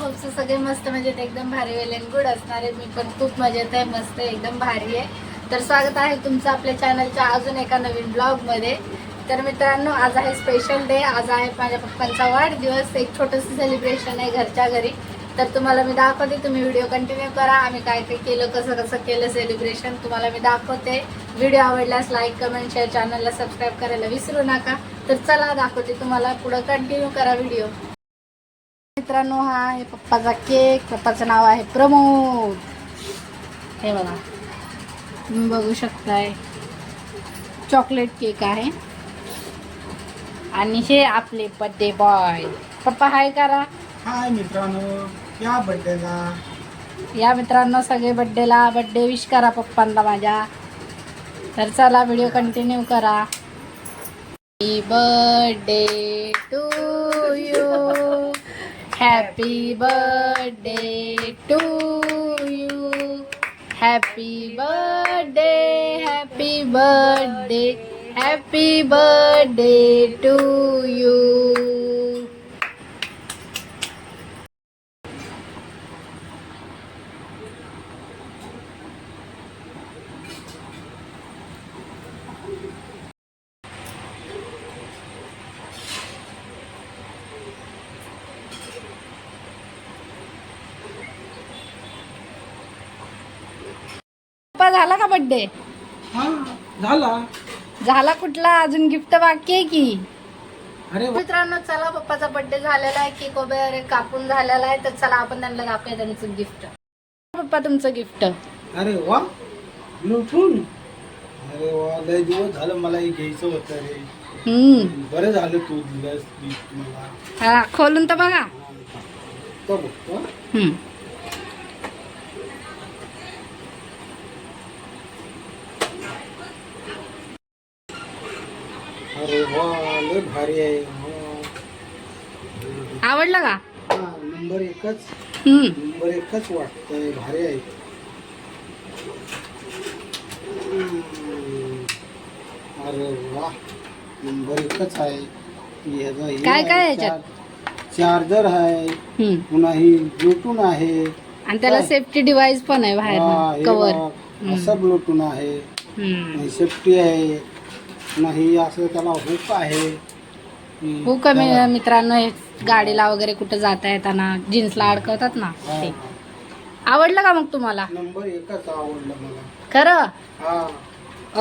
Hope सगळे मस्त मजेत एकदम भारी वेल अँड गुड असणार आहे. मी पण खूप मजेत आहे, मस्त एकदम भारी आहे. तर स्वागत आहे तुमचं आपल्या चॅनलच्या अजून एका नवीन ब्लॉगमध्ये. तर मित्रांनो, आज आहे स्पेशल डे. आज आहे माझ्या पप्पांचा वाढदिवस. एक छोटंसं सेलिब्रेशन आहे घरच्या घरी. तर तुम्हाला मी दाखवते, तुम्ही व्हिडिओ कंटिन्यू करा. आम्ही काय काय केलं, कसं कसं केलं सेलिब्रेशन तुम्हाला मी दाखवते. व्हिडिओ आवडल्यास लाईक कमेंट शेअर, चॅनलला सबस्क्राईब करायला विसरू नका. तर चला दाखवते तुम्हाला, पुढं कंटिन्यू करा व्हिडिओ. मित्रांनो, हा आहे पप्पाचा केक. पप्पाचं नाव आहे प्रमोद. हे बघा, तुम्ही बघू शकताय, चॉकलेट केक आहे. आणि हे आपले बर्थडे बॉय. पप्पा हाय करा. हाय मित्रांनो, या बर्थडेला. या मित्रांनो, सगळे बर्थडे विश करा पप्पांना माझ्या. तर चला व्हिडिओ कंटिन्यू करा. Happy birthday to you, happy birthday to you, happy birthday, happy birthday, happy birthday to you. पप्पा, झाला का बर्थडे? हा झाला. झाला कुठला? अजून गिफ्ट बाकी आहे की. अरे वा. मित्रांनो, चला पप्पाचा बर्थडे झालेला आहे, केक वगैरे कापून झालेला आहे. तर चला आपण त्यांना दाखवूया त्यांचं गिफ्ट. पप्पा, तुमचं गिफ्ट. अरे वा, ब्लूटूथ. अरे वा, लय दिवस झालं मला हे घ्यायचं होतं रे. बरं झालं तू दिलंस गिफ्ट मला. हा, खोलून तर बघा. तो बघतो. अरे वा, लय भारी आहे. आवडलं का? हा, नंबर एकच वाटतंय. भारी आहे. अरे वा, नंबर एकच आहे. काय काय याच्यात? चार्जर आहे, पुन्हा ही ब्लूटूथ आहे, आणि त्याला सेफ्टी डिवाइस पण आहे बाहेर, कवर. असं ब्लूटूथ आहे, सेफ्टी आहे. नाही असं त्याला हुक आहे. हुक मित्रांनो, हे गाडीला वगैरे कुठं जाता येताना जीन्सला अडकवतात ना ते. आवडलं का मग तुम्हाला? नंबर एकच आवडलं मला खरं. हा.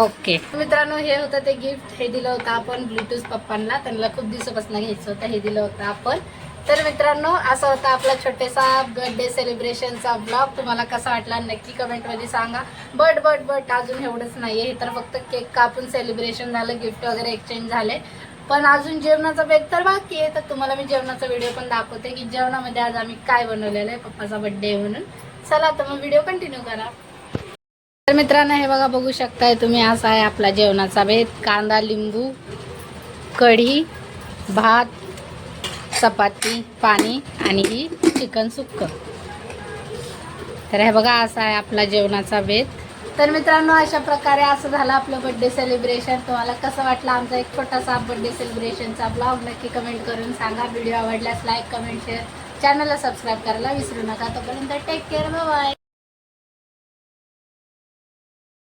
ओके मित्रांनो, हे होतं ते गिफ्ट. हे दिलं होतं आपण ब्लूटूथ पप्पांना. त्यांना खूप दिवसापासून घ्यायचं होतं, हे दिलं होतं आपण. तर मित्रांनो, असा होता आपला छोटासा बर्थडे सेलिब्रेशनचा ब्लॉग. तुम्हाला कसा वाटला नक्की कमेंटमध्ये सांगा. बट अजून एवढंच नाही आहे. हे तर फक्त केक कापून सेलिब्रेशन झालं, गिफ्ट वगैरे एक्सचेंज झाले. पण अजून जेवणाचा बेत तर बाकी आहे. तर तुम्हाला मी जेवणाचा व्हिडिओ पण दाखवते की जेवणामध्ये आज आम्ही काय बनवलेलं आहे पप्पाचा बर्थडे म्हणून. चला तर मग व्हिडिओ कंटिन्यू करा. तर मित्रांनो, हे बघा, बघू शकताय तुम्ही, असा आहे आपला जेवणाचा बेत. कांदा, लिंबू, कढी, भात, चपाती, पाणी आणि ही चिकन सुक्क. तर हे बघा, असा आहे आपला जेवणाचा बेत. तर मित्रांनो, अशा प्रकारे असं झालं आपलं बर्थडे सेलिब्रेशन. तुम्हाला कसं वाटलं आमचा एक छोटासा बर्थडे सेलिब्रेशनचा ब्लॉग नक्की कमेंट करून सांगा. व्हिडिओ आवडल्यास लाईक कमेंट शेअर, चॅनलला सबस्क्राईब करायला विसरू नका. तोपर्यंत टेक केअर, बाय.